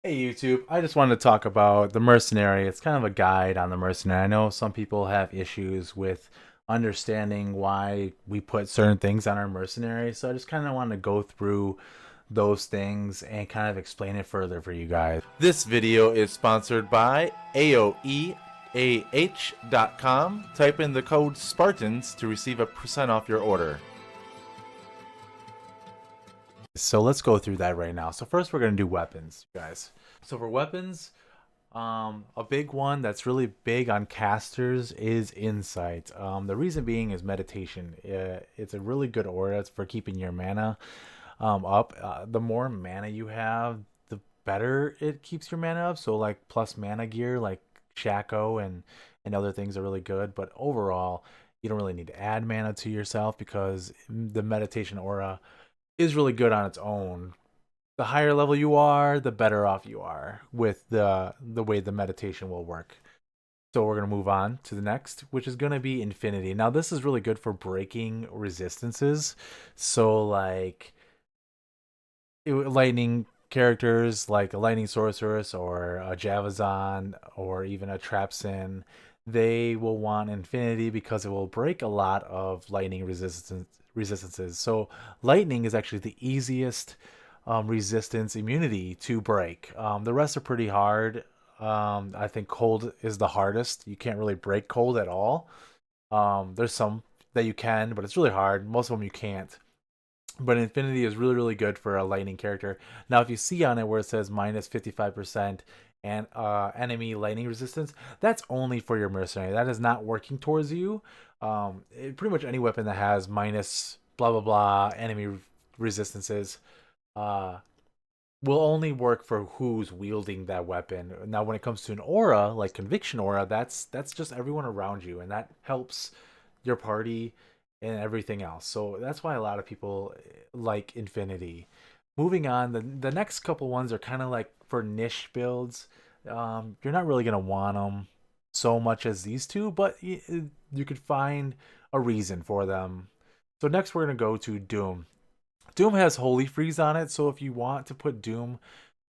Hey YouTube, I just wanted to talk about the Mercenary. It's kind of a guide on the Mercenary. I know some people have issues with understanding why we put certain things on our Mercenary, so I just kind of want to go through those things and kind of explain it further for you guys. This video is sponsored by AOEAH.com. Type in the code Spartans to receive a % off your order. So let's go through that right now. So first we're going to do weapons, guys. So for weapons, a big one that's really big on casters is insight. The reason being is meditation. It's a really good aura for keeping your mana up. The more mana you have, the better it keeps your mana up. So like plus mana gear, like Shaco and other things are really good. But overall, you don't really need to add mana to yourself because the meditation aura is really good on its own. The higher level you are, the better off you are with the way the meditation will work. So we're going to move on to the next, which is going to be infinity. Now this is really good for breaking resistances. So like lightning characters like a lightning sorceress or a Javazon or even a Trapsin, they will want infinity because it will break a lot of lightning resistances. So lightning is actually the easiest resistance immunity to break. The rest are pretty hard. I think cold is the hardest. You can't really break cold at all. There's some that you can, but it's really hard. Most of them you can't. But Infinity is really, really good for a lightning character. Now, if you see on it where it says minus 55% and enemy lightning resistance, that's only for your mercenary. That is not working towards you. Pretty much any weapon that has minus blah blah blah enemy resistances uh, will only work for who's wielding that weapon. Now, when it comes to an aura like Conviction Aura, that's just everyone around you, and that helps your party and everything else. So that's why a lot of people like Infinity. Moving on, the next couple ones are kind of like for niche builds. You're not really gonna want them so much as these two, but you could find a reason for them. So next we're gonna go to Doom. Doom has Holy Freeze on it, so if you want to put Doom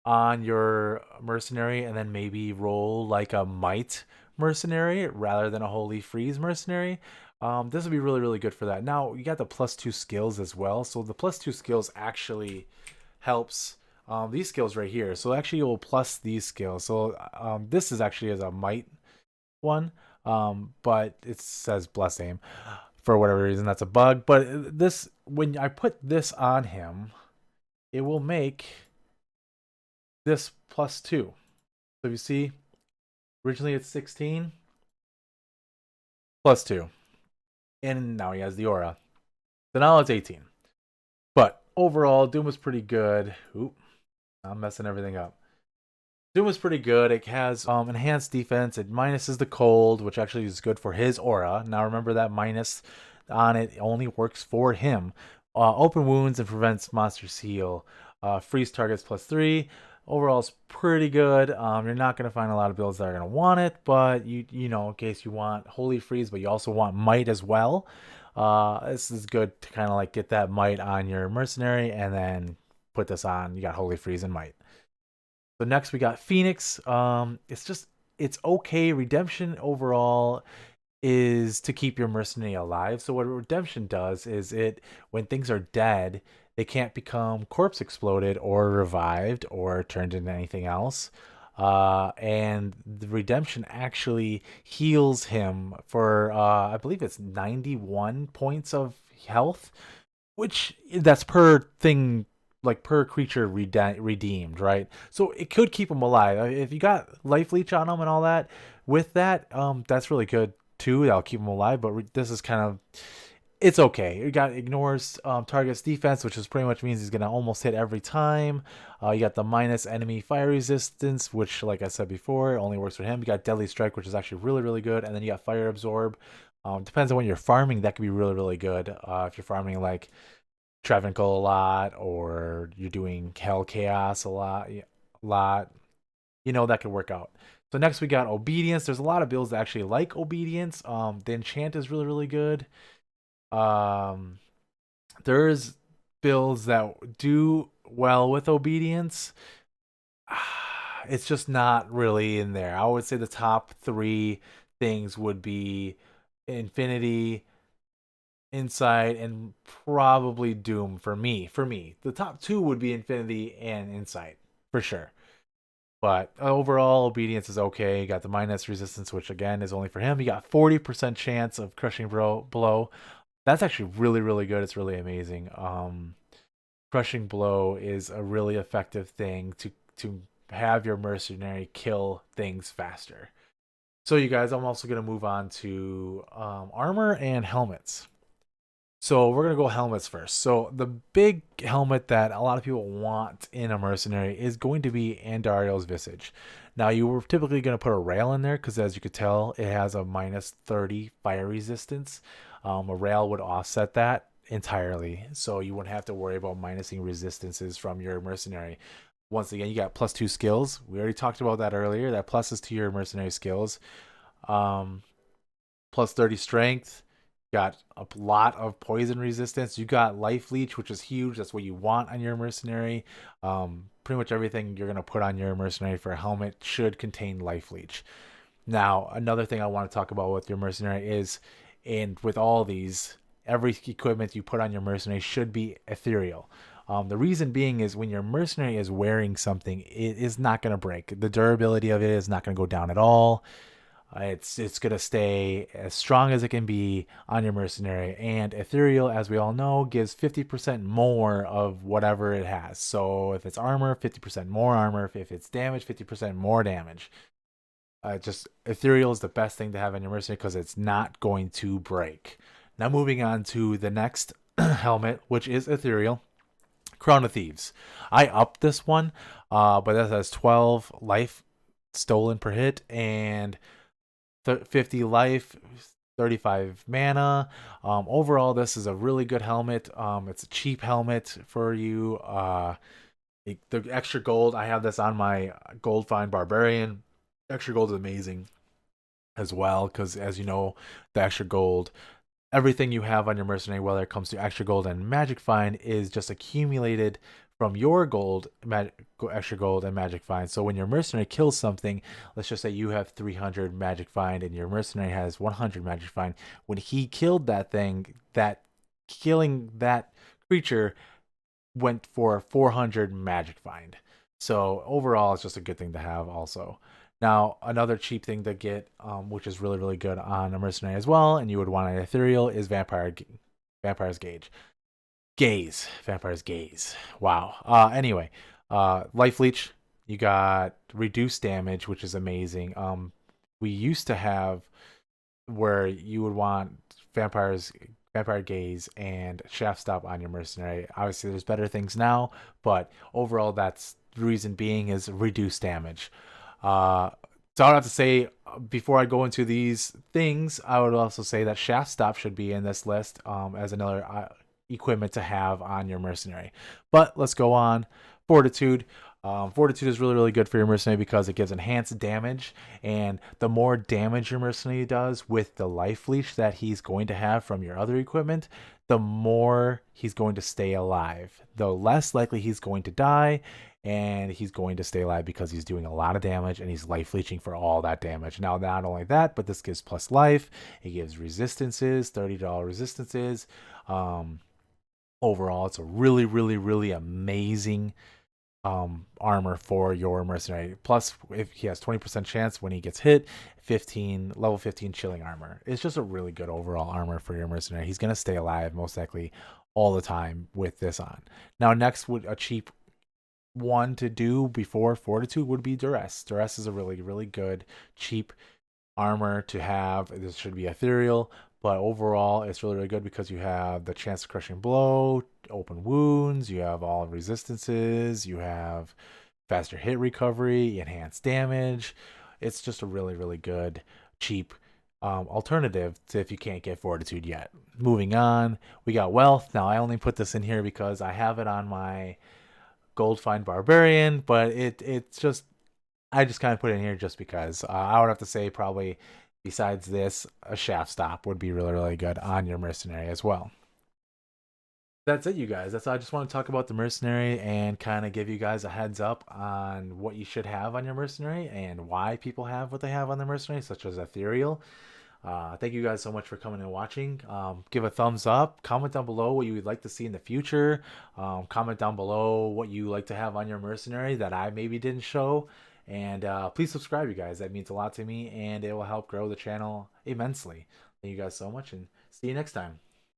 on your mercenary and then maybe roll like a Might mercenary rather than a Holy Freeze mercenary, this would be really, really good for that. Now, you got the +2 skills as well, so the +2 skills actually helps these skills right here. So actually, it will plus these skills. So this is actually as a Might one, but it says Bless Aim for whatever reason. That's a bug. But this, when I put this on him, it will make this +2. So if you see, originally it's 16 +2, and now he has the aura. So now it's 18. But overall, Doom was pretty good. Oop, I'm messing everything up. Doom was pretty good. It has enhanced defense. It minuses the cold, which actually is good for his aura. Now remember that minus on it only works for him. Open wounds and prevents monsters heal. Freeze targets +3. Overall, it's pretty good. You're not going to find a lot of builds that are going to want it, but you know, in case you want Holy Freeze, but you also want Might as well. This is good to kind of like get that Might on your Mercenary and then put this on. You got Holy Freeze and Might. So next we got Phoenix. It's okay. Redemption overall is to keep your mercenary alive. So what redemption does is it when things are dead, they can't become corpse exploded or revived or turned into anything else. And the redemption actually heals him for I believe it's 91 points of health, which that's per thing, like per creature redeemed, right? So it could keep him alive if you got life leech on him and all that. With that, that's really good too. That'll keep him alive. But this is kind of, it's okay. You got ignores target's defense, which is pretty much means he's gonna almost hit every time. You got the minus enemy fire resistance, which, like I said before, only works for him. You got deadly strike, which is actually really, really good, and then you got fire absorb. Depends on when you're farming. That could be really, really good. If you're farming like Travancore a lot, or you're doing Hell Chaos a lot, you know, that could work out. So next we got Obedience. There's a lot of builds that actually like Obedience. The Enchant is really, really good. Um, there's builds that do well with Obedience. it's just not really in there. I would say the top three things would be Infinity, Insight, and probably Doom for me. For me, the top two would be Infinity and Insight for sure. But overall, obedience is okay. You got the minus resistance, which again is only for him. You got 40% chance of crushing blow. That's actually really, really good. It's really amazing. Crushing blow is a really effective thing to have your mercenary kill things faster. So you guys, I'm also gonna move on to armor and helmets. So we're gonna go helmets first. So the big helmet that a lot of people want in a mercenary is going to be Andariel's Visage. Now you were typically gonna put a rail in there because, as you could tell, it has a minus 30 fire resistance. A rail would offset that entirely, so you wouldn't have to worry about minusing resistances from your mercenary. Once again, you got +2 skills. We already talked about that earlier. That pluses to your mercenary skills. Um, plus 30 strength. Got a lot of poison resistance. You got life leech, which is huge. That's what you want on your mercenary. Pretty much everything you're gonna put on your mercenary for a helmet should contain life leech. Now, another thing I want to talk about with your mercenary is, and with all these, every equipment you put on your mercenary should be ethereal. The reason being is when your mercenary is wearing something, it is not going to break. The durability of it is not going to go down at all. It's gonna stay as strong as it can be on your mercenary, and ethereal, as we all know, gives 50% more of whatever it has. So if it's armor, 50% more armor. If it's damage, 50% more damage. Just ethereal is the best thing to have in your mercenary because it's not going to break. Now moving on to the next helmet, which is ethereal, Crown of Thieves. I upped this one, but that has 12 life stolen per hit and 50 life, 35 mana. Overall, this is a really good helmet. It's a cheap helmet for you. The extra gold, I have this on my gold find barbarian. Extra gold is amazing as well because, as you know, the extra gold, everything you have on your mercenary, whether it comes to extra gold and magic find, is just accumulated from your extra gold and magic find. So when your mercenary kills something, let's just say you have 300 magic find and your mercenary has 100 magic find. When he killed that thing, that killing that creature went for 400 magic find. So overall, it's just a good thing to have also. Now, another cheap thing to get, which is really, really good on a mercenary as well, and you would want an ethereal, is Vampire's Gauge. Vampire's Gaze. Wow. Anyway, Life Leech, you got reduced damage, which is amazing. We used to have where you would want Vampire Gaze and Shaft Stop on your mercenary. Obviously, there's better things now, but overall, that's the reason being is reduced damage. So I would have to say, before I go into these things, I would also say that Shaft Stop should be in this list as another equipment to have on your mercenary. But let's go on. Fortitude. Fortitude is really, really good for your mercenary because it gives enhanced damage, and the more damage your mercenary does with the life leech that he's going to have from your other equipment, the more he's going to stay alive. The less likely he's going to die, and he's going to stay alive because he's doing a lot of damage and he's life leeching for all that damage. Now, not only that, but this gives plus life. It gives resistances, $30 resistances. Overall, it's a really, really, really amazing armor for your mercenary. Plus, if he has 20% chance when he gets hit, level 15 chilling armor. It's just a really good overall armor for your mercenary. He's gonna stay alive most likely all the time with this on. Now, next would a cheap one to do before Fortitude would be Duress. Duress is a really, really good cheap armor to have. This should be ethereal, but overall it's really, really good because you have the chance of crushing blow, open wounds, you have all resistances, you have faster hit recovery, enhanced damage. It's just a really, really good cheap alternative to if you can't get Fortitude yet. Moving on, we got Wealth. Now, I only put this in here because I have it on my gold find barbarian, but it's just, I just kind of put it in here just because. I would have to say probably besides this, a Shaft Stop would be really, really good on your mercenary as well. that's it, you guys. That's all. I just want to talk about the mercenary and kind of give you guys a heads up on what you should have on your mercenary and why people have what they have on their mercenary, such as Ethereal. Thank you guys so much for coming and watching. Give a thumbs up. Comment down below what you would like to see in the future. Comment down below what you like to have on your mercenary that I maybe didn't show. And please subscribe, you guys. That means a lot to me, and it will help grow the channel immensely. Thank you guys so much, and see you next time.